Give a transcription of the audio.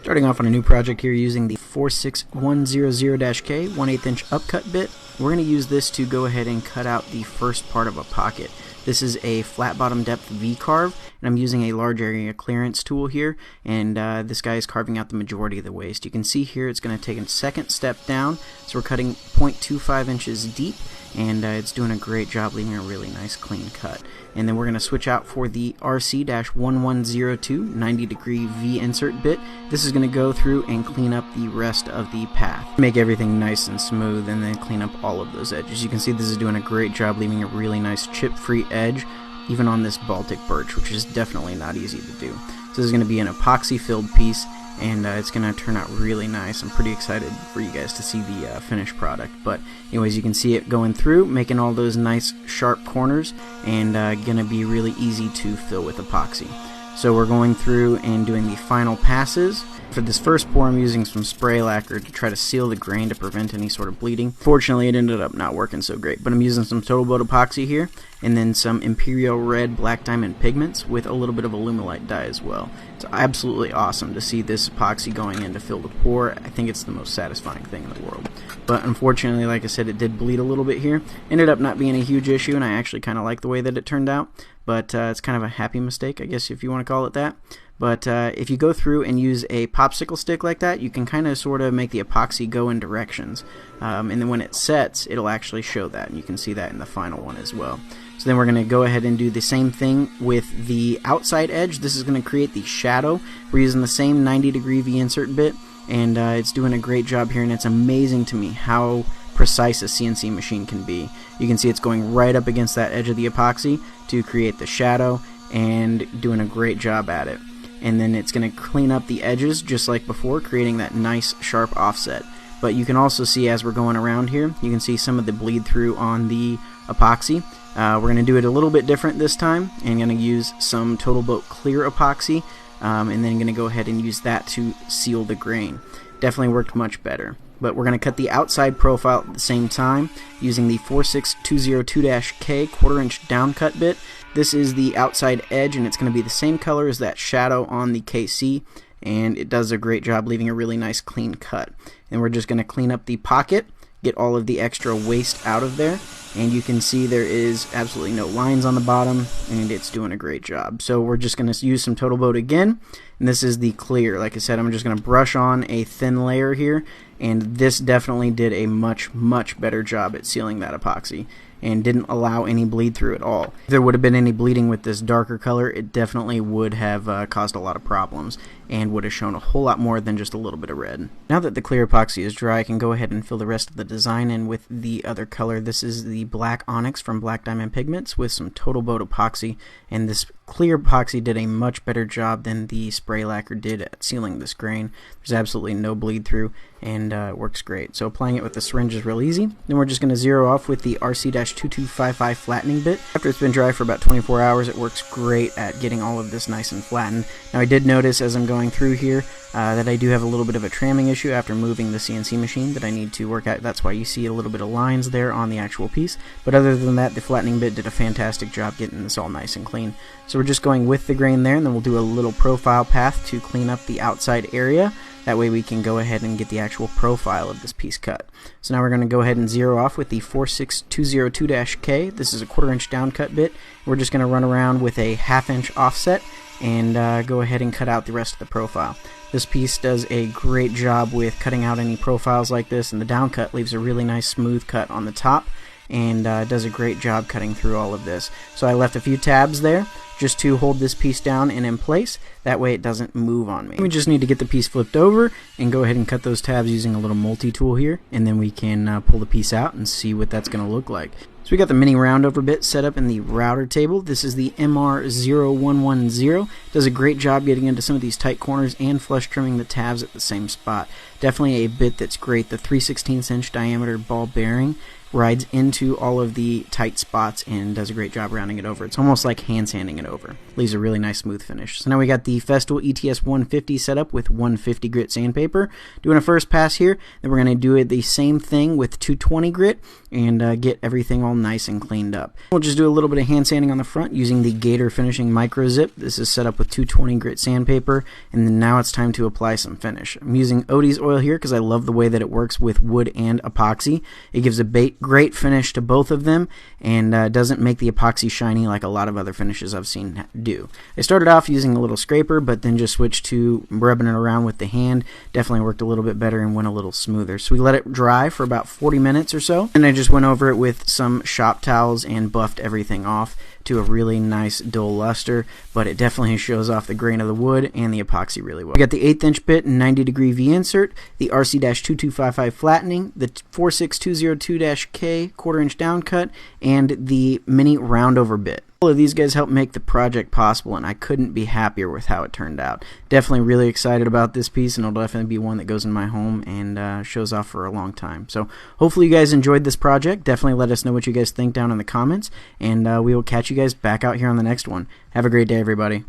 Starting off on a new project here using the 46100-K 1/8 inch upcut bit, we're going to use this to go ahead and cut out the first part of a pocket. This is a flat bottom depth V-carve, and I'm using a large area clearance tool here, and this guy is carving out the majority of the waste. You can see here it's going to take a second step down, so we're cutting 0.25 inches deep, and it's doing a great job leaving a really nice clean cut. And then we're going to switch out for the RC-1102 90-degree V insert bit. This is going to go through and clean up the rest of the path. Make everything nice and smooth and then clean up all of those edges. You can see this is doing a great job leaving a really nice chip-free edge, even on this Baltic birch, which is definitely not easy to do. So this is going to be an epoxy-filled piece, and it's going to turn out really nice. I'm pretty excited for you guys to see the finished product. But anyways, you can see it going through, making all those nice sharp corners, and going to be really easy to fill with epoxy. So we're going through and doing the final passes. For this first pour, I'm using some spray lacquer to try to seal the grain to prevent any sort of bleeding. Fortunately, it ended up not working so great, but I'm using some Total Boat epoxy here, and then some Imperial Red Black Diamond pigments with a little bit of Alumilite dye as well. It's absolutely awesome to see this epoxy going in to fill the pour. I think it's the most satisfying thing in the world. But unfortunately, like I said, it did bleed a little bit here. Ended up not being a huge issue, and I actually kind of like the way that it turned out. But it's kind of a happy mistake, I guess, if you want to call it that. But if you go through and use a popsicle stick like that, you can kind of sort of make the epoxy go in directions. And then when it sets, it'll actually show that. And you can see that in the final one as well. So then we're going to go ahead and do the same thing with the outside edge. This is going to create the shadow. We're using the same 90-degree V-insert bit. And it's doing a great job here. And it's amazing to me how precise a CNC machine can be. You can see it's going right up against that edge of the epoxy to create the shadow, and doing a great job at it. And then it's going to clean up the edges just like before, creating that nice sharp offset. But you can also see as we're going around here, you can see some of the bleed through on the epoxy. We're going to do it a little bit different this time, and going to use some Total Boat clear epoxy, and then going to go ahead and use that to seal the grain. Definitely worked much better. But we're going to cut the outside profile at the same time using the 46202-K 1/4 inch downcut bit. This is the outside edge, and it's going to be the same color as that shadow on the KC, and it does a great job leaving a really nice clean cut. And we're just going to clean up the pocket, get all of the extra waste out of there, and you can see there is absolutely no lines on the bottom, and it's doing a great job. So we're just going to use some Total Boat again, and this is the clear. Like I said, I'm just going to brush on a thin layer here, and this definitely did a much better job at sealing that epoxy, and didn't allow any bleed through at all. If there would have been any bleeding with this darker color, it definitely would have caused a lot of problems, and would have shown a whole lot more than just a little bit of red. Now that the clear epoxy is dry, I can go ahead and fill the rest of the design in with the other color. This is the Black Onyx from Black Diamond Pigments with some Total Boat epoxy, and this clear epoxy did a much better job than the spray lacquer did at sealing this grain. There's absolutely no bleed through, and it works great. So applying it with the syringe is real easy. Then we're just going to zero off with the RC-2255 flattening bit. After it's been dry for about 24 hours, it works great at getting all of this nice and flattened. Now I did notice as I'm going through here that I do have a little bit of a tramming issue after moving the CNC machine that I need to work out. That's why you see a little bit of lines there on the actual piece. But other than that, the flattening bit did a fantastic job getting this all nice and clean. So we're just going with the grain there, and then we'll do a little profile path to clean up the outside area. That way we can go ahead and get the actual profile of this piece cut. So now we're going to go ahead and zero off with the 46202-K. This is a 1/4 inch downcut bit. We're just going to run around with a 1/2 inch offset and go ahead and cut out the rest of the profile. This piece does a great job with cutting out any profiles like this, and the downcut leaves a really nice smooth cut on the top, and does a great job cutting through all of this. So I left a few tabs there just to hold this piece down and in place. That way it doesn't move on me. We just need to get the piece flipped over and go ahead and cut those tabs using a little multi-tool here, and then we can pull the piece out and see what that's going to look like. So we got the mini roundover bit set up in the router table. This is the MR0110. Does a great job getting into some of these tight corners and flush trimming the tabs at the same spot. Definitely a bit that's great. The 3/16 inch diameter ball bearing rides into all of the tight spots and does a great job rounding it over. It's almost like hand sanding it over. Leaves a really nice smooth finish. So now we got the Festool ETS 150 set up with 150 grit sandpaper. Doing a first pass here, then we're going to do it the same thing with 220 grit and get everything all nice and cleaned up. We'll just do a little bit of hand sanding on the front using the Gator Finishing Micro Zip. This is set up with 220 grit sandpaper, and then now it's time to apply some finish. I'm using Odie's oil here because I love the way that it works with wood and epoxy. It gives a great finish to both of them and doesn't make the epoxy shiny like a lot of other finishes I've seen do. I started off using a little scraper, but then just switched to rubbing it around with the hand. Definitely worked a little bit better and went a little smoother. So we let it dry for about 40 minutes or so, and I just went over it with some shop towels and buffed everything off to a really nice dull luster, but it definitely shows off the grain of the wood and the epoxy really well. We got the 1/8 inch bit and 90-degree V insert, the RC-2255 flattening, the 46202-K 1/4 inch down cut, and the mini roundover bit. All of these guys helped make the project possible, and I couldn't be happier with how it turned out. Definitely really excited about this piece, and it'll definitely be one that goes in my home and shows off for a long time. So hopefully you guys enjoyed this project. Definitely let us know what you guys think down in the comments, and we will catch you guys back out here on the next one. Have a great day, everybody.